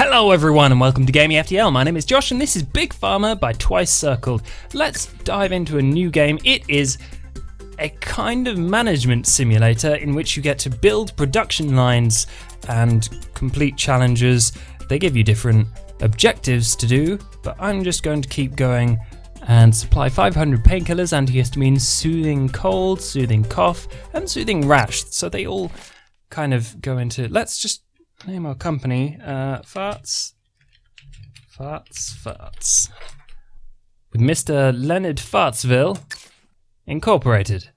Hello everyone and welcome to Gaming FTL. My name is Josh and this is Big Pharma by Twice Circled. Let's dive into a new game. It is a kind of management simulator in which you get to build production lines and complete challenges. They give you different objectives to do, but I'm just going to keep going and supply 500 painkillers, antihistamines, soothing cold, soothing cough, and soothing rash. So they all kind of go into, let's just name our company, Farts. With Mr. Leonard Fartsville Incorporated.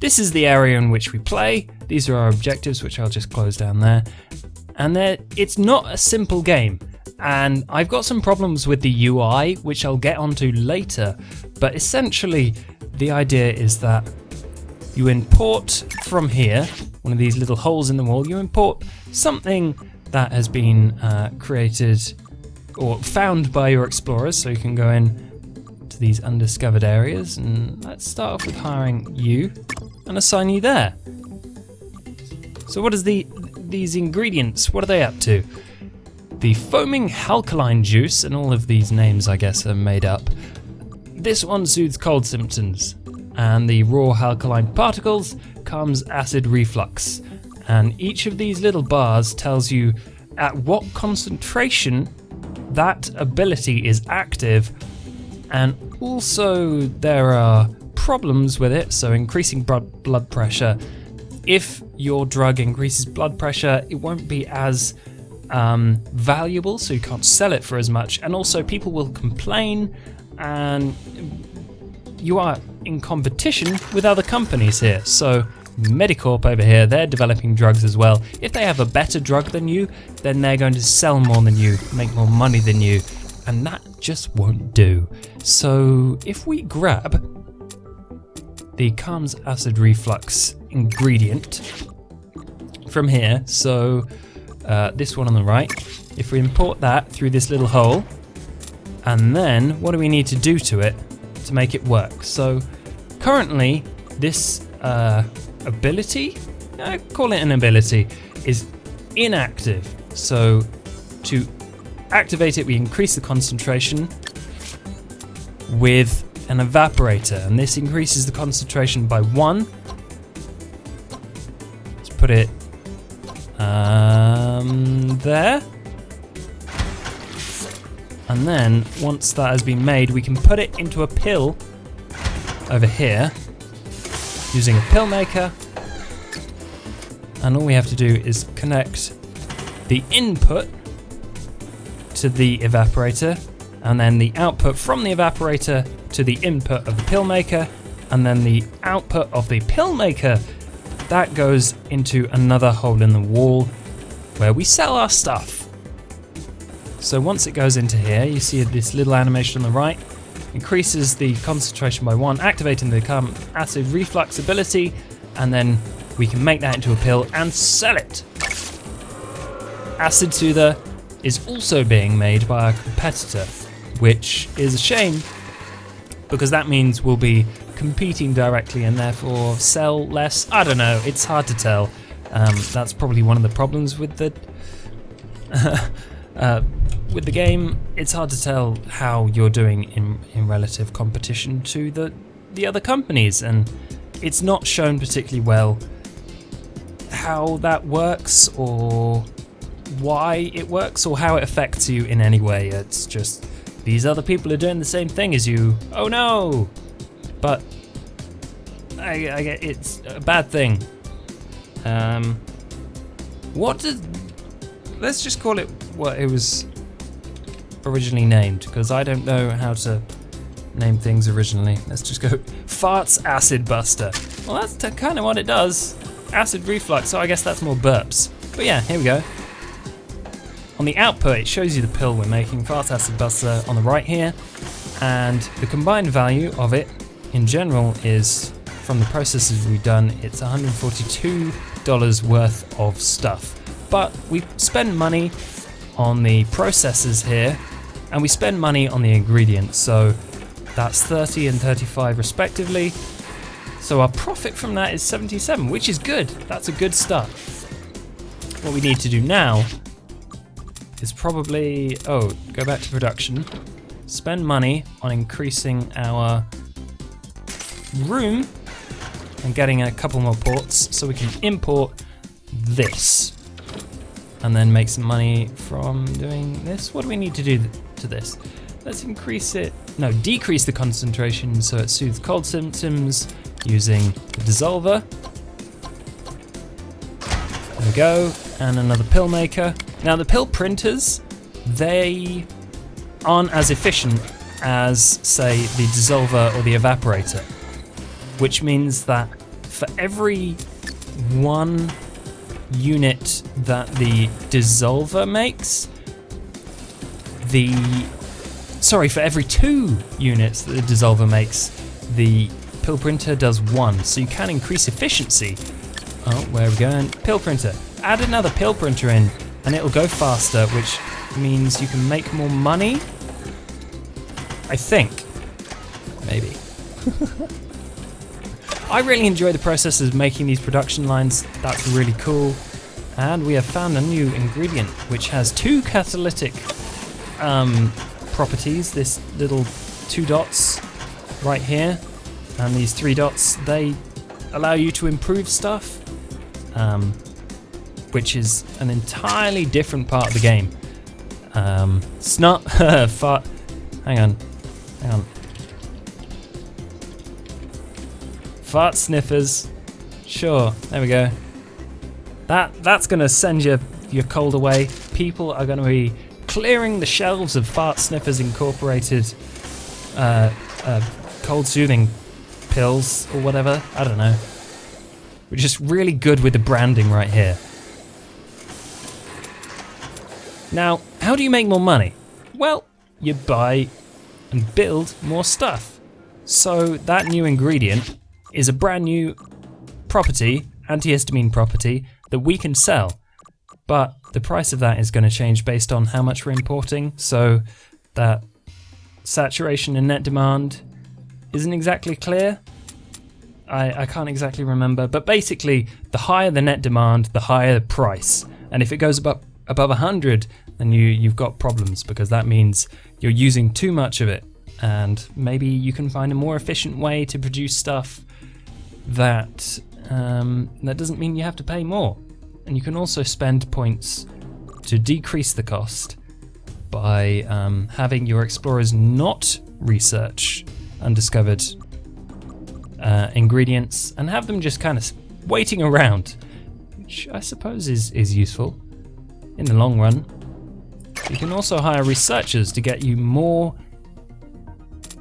This is the area in which we play. These are our objectives, which I'll just close down there. And it's not a simple game. And I've got some problems with the UI, which I'll get onto later. But essentially, the idea is that you import from here, one of these little holes in the wall, you import something that has been created or found by your explorers, so you can go in to these undiscovered areas. And let's start off with hiring you and assign you there. So what is these ingredients, what are they up to? The foaming alkaline juice, and all of these names I guess are made up. This one soothes cold symptoms, and the raw alkaline particles calms acid reflux. And each of these little bars tells you at what concentration that ability is active, and also there are problems with it, so increasing blood pressure. If your drug increases blood pressure, it won't be as valuable, so you can't sell it for as much, and also people will complain, and you are in competition with other companies here. So Medicorp over here, they're developing drugs as well. If they have a better drug than you, then they're going to sell more than you, make more money than you, and that just won't do. So if we grab the calms acid reflux ingredient from here, so this one on the right, if we import that through this little hole, and then what do we need to do to it to make it work? So currently this ability, I call it an ability, is inactive. So to activate it, we increase the concentration with an evaporator, and this increases the concentration by 1. Let's put it there. And then once that has been made, we can put it into a pill over here using a pill maker. And all we have to do is connect the input to the evaporator, and then the output from the evaporator to the input of the pill maker, and then the output of the pill maker that goes into another hole in the wall where we sell our stuff. So once it goes into here, you see this little animation on the right, increases the concentration by 1, activating the calm acid reflux ability, and then we can make that into a pill and sell it. Acid Soother is also being made by our competitor, which is a shame because that means we'll be competing directly and therefore sell less. I don't know, it's hard to tell. That's probably one of the problems with the with the game. It's hard to tell how you're doing in relative competition to the other companies, and it's not shown particularly well how that works or why it works or how it affects you in any way. It's just these other people are doing the same thing as you. Oh no! But I get it's a bad thing. Let's just call it what it was originally named, because I don't know how to name things originally. Let's just go Farts Acid Buster. Well, that's kind of what it does. Acid reflux, so I guess that's more burps. But yeah, here we go. On the output, it shows you the pill we're making, Farts Acid Buster, on the right here, and the combined value of it in general is, from the processes we've done, it's $142 worth of stuff. But we spend money on the processes here, and we spend money on the ingredients, so that's 30 and 35 respectively. So our profit from that is 77, which is good. That's a good start. What we need to do now is probably, go back to production. Spend money on increasing our room and getting a couple more ports so we can import this. And then make some money from doing this. What do we need to do to this? Let's decrease the concentration so it soothes cold symptoms using the dissolver. There we go, and another pill maker. Now the pill printers, they aren't as efficient as, say, the dissolver or the evaporator, which means that for every 1 unit that the dissolver makes, for every 2 units that the dissolver makes, the pill printer does 1. So you can increase efficiency. Oh, where are we going? Pill printer. Add another pill printer in and it'll go faster, which means you can make more money. I think. Maybe. I really enjoy the process of making these production lines. That's really cool. And we have found a new ingredient which has 2 catalytic properties. This little 2 dots right here and these 3 dots, they allow you to improve stuff, which is an entirely different part of the game. Fart. Hang on. Fart sniffers. Sure, there we go. That's gonna send your cold away. People are gonna be clearing the shelves of Fart Sniffers Incorporated cold soothing pills or whatever. I don't know. We're just really good with the branding right here. Now, how do you make more money? Well, you buy and build more stuff. So that new ingredient is a brand new property, antihistamine property, that we can sell. But the price of that is going to change based on how much we're importing, so that saturation and net demand isn't exactly clear. I can't exactly remember, but basically the higher the net demand, the higher the price. And if it goes above 100, then you've got problems, because that means you're using too much of it. And maybe you can find a more efficient way to produce stuff that doesn't mean you have to pay more. And you can also spend points to decrease the cost by having your explorers not research undiscovered ingredients and have them just kind of waiting around, which I suppose is useful in the long run. You can also hire researchers to get you more,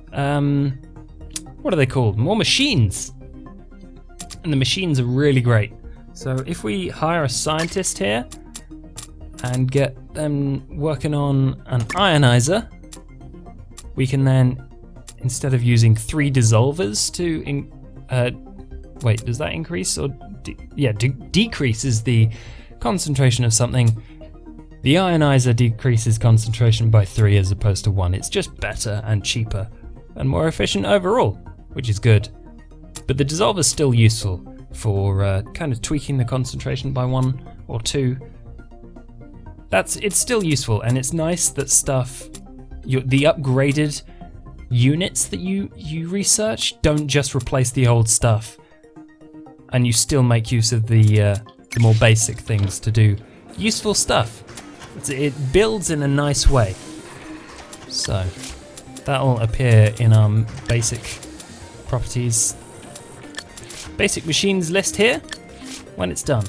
what are they called? More machines. And the machines are really great. So if we hire a scientist here and get them working on an ionizer, we can then, instead of using 3 dissolvers to, wait, does that increase or, decreases the concentration of something? The ionizer decreases concentration by 3 as opposed to 1. It's just better and cheaper and more efficient overall, which is good. But the dissolver's still useful for kind of tweaking the concentration by 1 or 2. It's still useful, and it's nice that the upgraded units that you research don't just replace the old stuff, and you still make use of the more basic things to do useful stuff. It builds in a nice way. So that'll appear in our basic properties. Basic machines list here when it's done.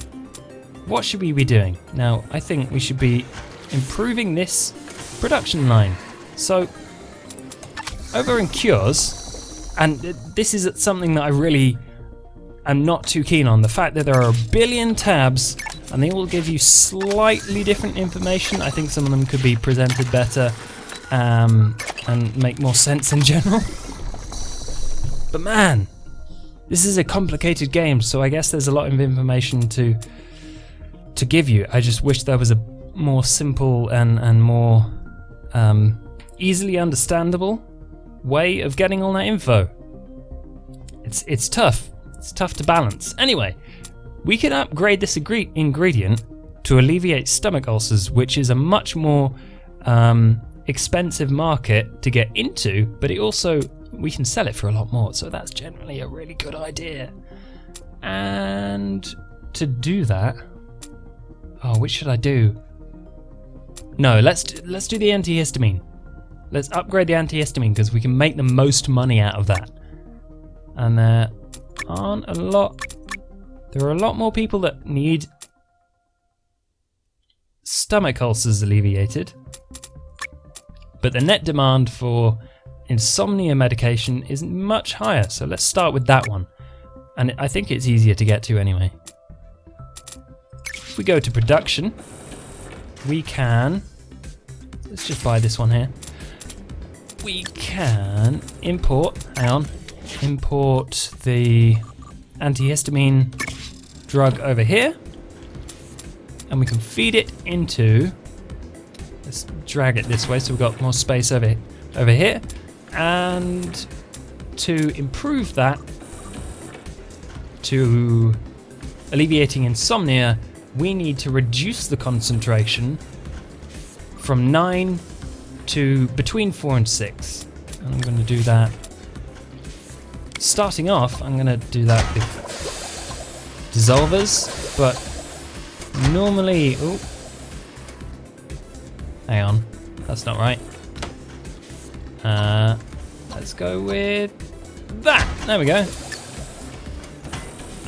What should we be doing? Now, I think we should be improving this production line. So, over in Cures, and this is something that I really am not too keen on, the fact that there are a billion tabs and they all give you slightly different information. I think some of them could be presented better and make more sense in general. But man, this is a complicated game, so I guess there's a lot of information to give you. I just wish there was a more simple and more easily understandable way of getting all that info. It's tough. It's tough to balance. Anyway, we can upgrade this ingredient to alleviate stomach ulcers, which is a much more expensive market to get into, but it also, we can sell it for a lot more, so that's generally a really good idea. And to do that, which should I do? No, let's do the antihistamine. Let's upgrade the antihistamine because we can make the most money out of that. And there are a lot more people that need stomach ulcers alleviated, but the net demand for insomnia medication is much higher, so let's start with that one. And I think it's easier to get to anyway. If we go to production, we can, let's just buy this one here. We can import the antihistamine drug over here, and we can feed it into, let's drag it this way so we've got more space over here. And to improve that, to alleviating insomnia, we need to reduce the concentration from 9 to between 4 and 6. And I'm going to do that. Starting off, I'm going to do that with dissolvers, but normally, hang on, that's not right. Let's go with that. There we go.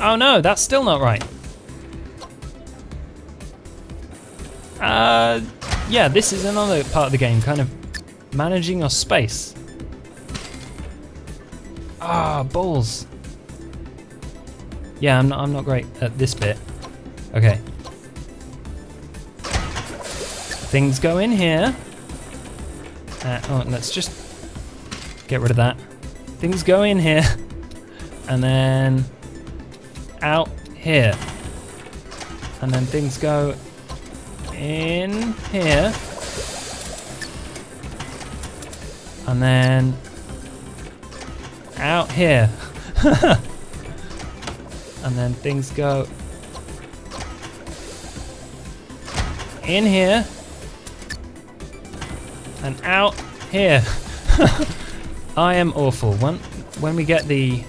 Oh no, that's still not right. Yeah, this is another part of the game, kind of managing your space. Balls. Yeah, I'm not great at this bit. Okay. Things go in here. Let's just get rid of that. Things go in here, and then out here, and then things go in here, and then out here. And then things go in here and out here. I am awful. When we get the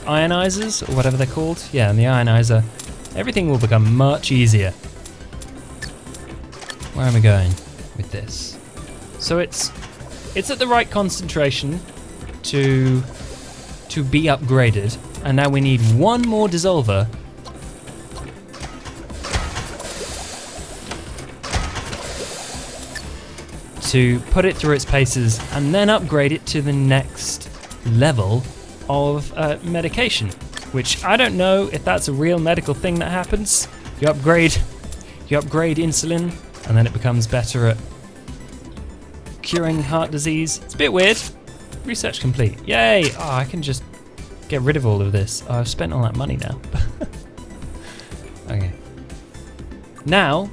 ionizers, or whatever they're called, yeah, and the ionizer, everything will become much easier. Where am I going with this? So it's at the right concentration to be upgraded, and now we need one more dissolver to put it through its paces and then upgrade it to the next level of medication, which I don't know if that's a real medical thing that happens. You upgrade insulin and then it becomes better at curing heart disease. It's a bit weird. Research complete. Yay! Oh, I can just get rid of all of this. Oh, I've spent all that money now. Okay. Now,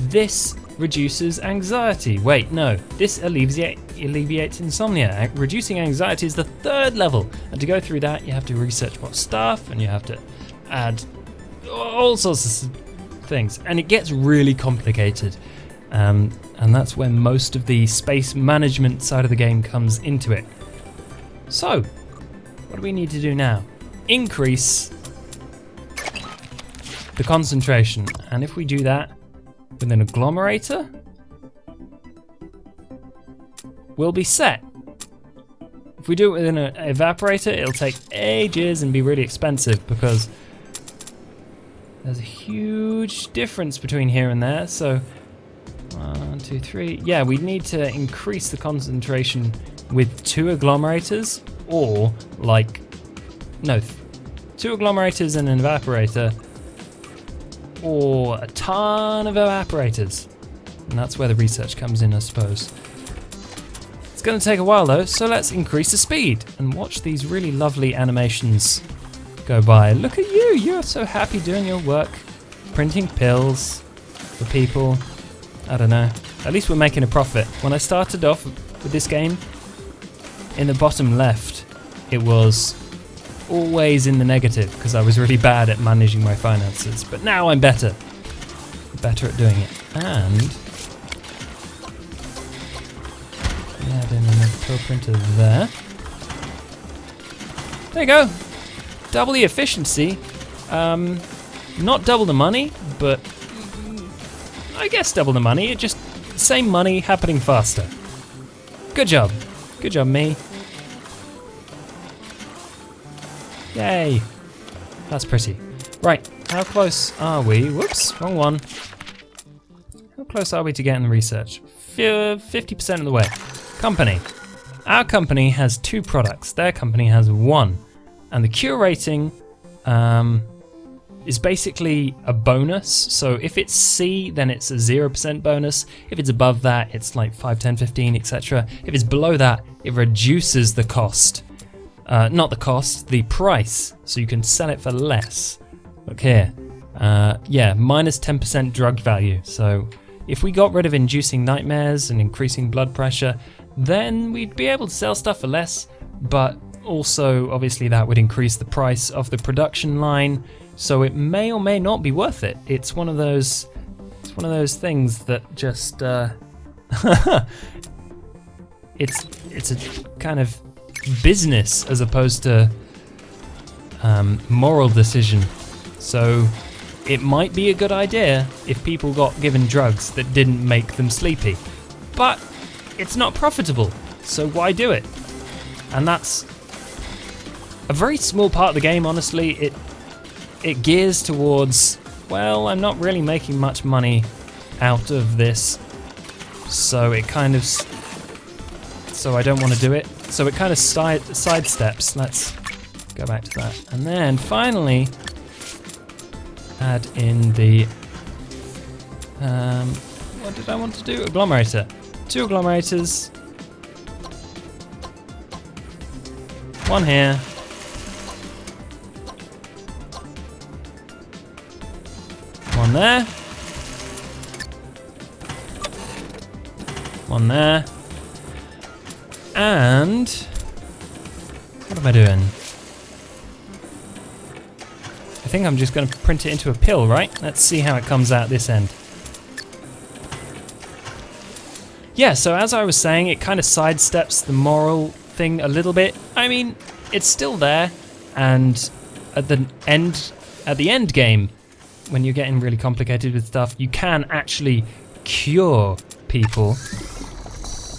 this reduces anxiety. Wait, no. This alleviates insomnia. Reducing anxiety is the third level. And to go through that, you have to research what stuff, and you have to add all sorts of things. And it gets really complicated. And that's when most of the space management side of the game comes into it. So, what do we need to do now? Increase the concentration. And if we do that with an agglomerator, we'll be set. If we do it with an evaporator, it'll take ages and be really expensive because there's a huge difference between here and there. So 1, 2, 3. Yeah, we need to increase the concentration with 2 agglomerators, or 2 agglomerators and an evaporator, or a ton of evaporators. And that's where the research comes in, I suppose. It's going to take a while though, so let's increase the speed and watch these really lovely animations go by. Look at you, you're so happy doing your work, printing pills for people. I don't know, at least we're making a profit. When I started off with this game, in the bottom left, it was always in the negative because I was really bad at managing my finances, but now I'm better. better at doing it. And add in another pill printer there. There you go. Double the efficiency. Not double the money, but I guess double the money. It just same money happening faster. Good job. Good job, me. Yay. That's pretty. Right, how close are we? Whoops, wrong one. How close are we to getting the research? 50% of the way. Company. Our company has 2 products. Their company has 1. And the cure rating is basically a bonus. So if it's C, then it's a 0% bonus. If it's above that, it's like 5, 10, 15, etc. If it's below that, it reduces the cost. Not the cost, the price. So you can sell it for less. Look here. Yeah, minus 10% drug value. So if we got rid of inducing nightmares and increasing blood pressure, then we'd be able to sell stuff for less, but also obviously that would increase the price of the production line, so it may or may not be worth it. It's one of those things that just it's a kind of business as opposed to moral decision. So it might be a good idea if people got given drugs that didn't make them sleepy, but it's not profitable, so why do it? And that's a very small part of the game, honestly. It gears towards, well, I'm not really making much money out of this, so it kind of, so I don't want to do it. So it kind of sidesteps. Let's go back to that. And then finally, add in the, what did I want to do? Agglomerator. 2 agglomerators. 1 here. One there. 1 there. And what am I doing? I think I'm just going to print it into a pill, right? Let's see how it comes out this end. Yeah, so as I was saying, it kind of sidesteps the moral thing a little bit. I mean, it's still there, and at the end game, when you're getting really complicated with stuff, you can actually cure people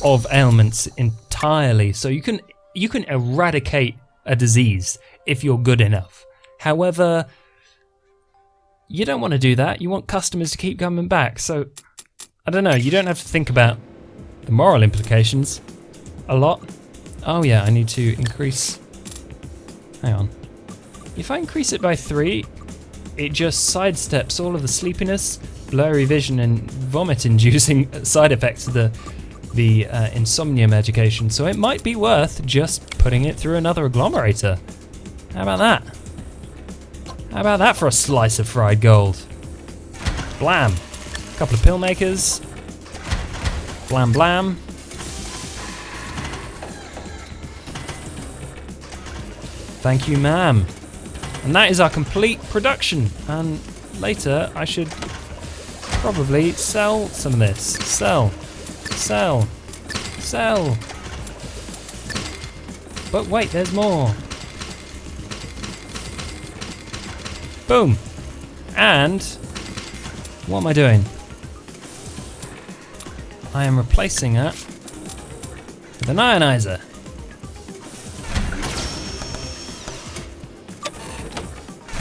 of ailments entirely. So you can eradicate a disease if you're good enough. However, you don't want to do that. You want customers to keep coming back. So I don't know, you don't have to think about the moral implications a lot. Oh yeah, I need to increase, hang on. If I increase it by 3, it just sidesteps all of the sleepiness, blurry vision and vomit-inducing side effects of the insomnia medication. So it might be worth just putting it through another agglomerator. How about that? How about that for a slice of fried gold? Blam. A couple of pill makers. Blam blam. Thank you, ma'am. And that is our complete production. And later I should probably sell some of this. Sell. Sell. Sell. But wait, there's more. Boom. And what am I doing? I am replacing that with an ionizer.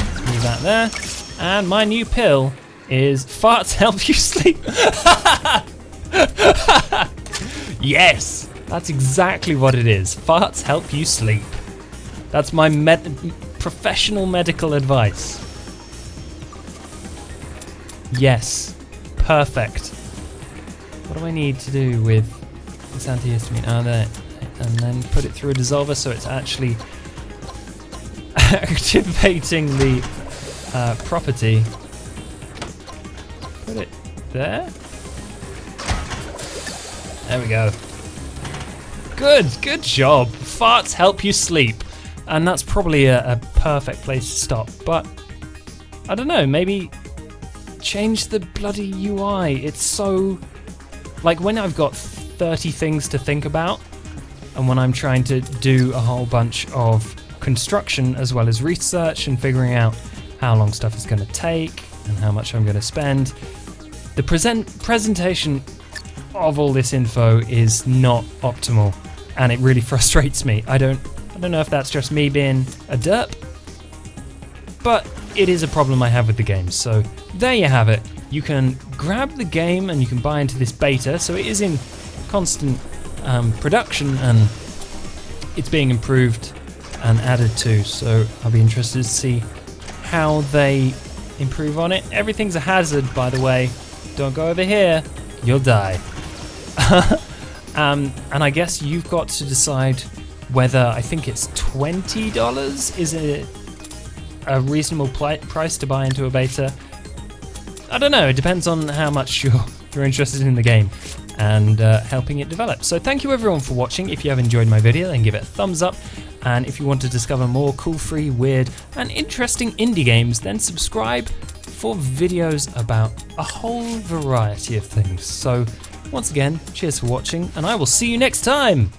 Let's move that there. And my new pill is farts help you sleep. Yes, that's exactly what it is. Farts help you sleep. That's my professional medical advice. Yes, perfect. What do I need to do with this antihistamine? Oh, there. And then put it through a dissolver so it's actually activating the property. Put it there. There we go. Good job. Farts help you sleep. And that's probably a perfect place to stop. But I don't know, maybe change the bloody UI. It's so... like when I've got 30 things to think about, and when I'm trying to do a whole bunch of construction as well as research and figuring out how long stuff is going to take and how much I'm going to spend, the presentation of all this info is not optimal, and it really frustrates me. I don't know if that's just me being a derp, but it is a problem I have with the game. So there you have it. You can grab the game and you can buy into this beta, so it is in constant production and it's being improved and added to, so I'll be interested to see how they improve on it. Everything's a hazard, by the way. Don't go over here, you'll die. And I guess you've got to decide whether, I think it's $20, is it a reasonable price to buy into a beta? I don't know, it depends on how much you're interested in the game and helping it develop. So thank you everyone for watching. If you have enjoyed my video, then give it a thumbs up. And if you want to discover more cool, free, weird, and interesting indie games, then subscribe for videos about a whole variety of things. So once again, cheers for watching, and I will see you next time!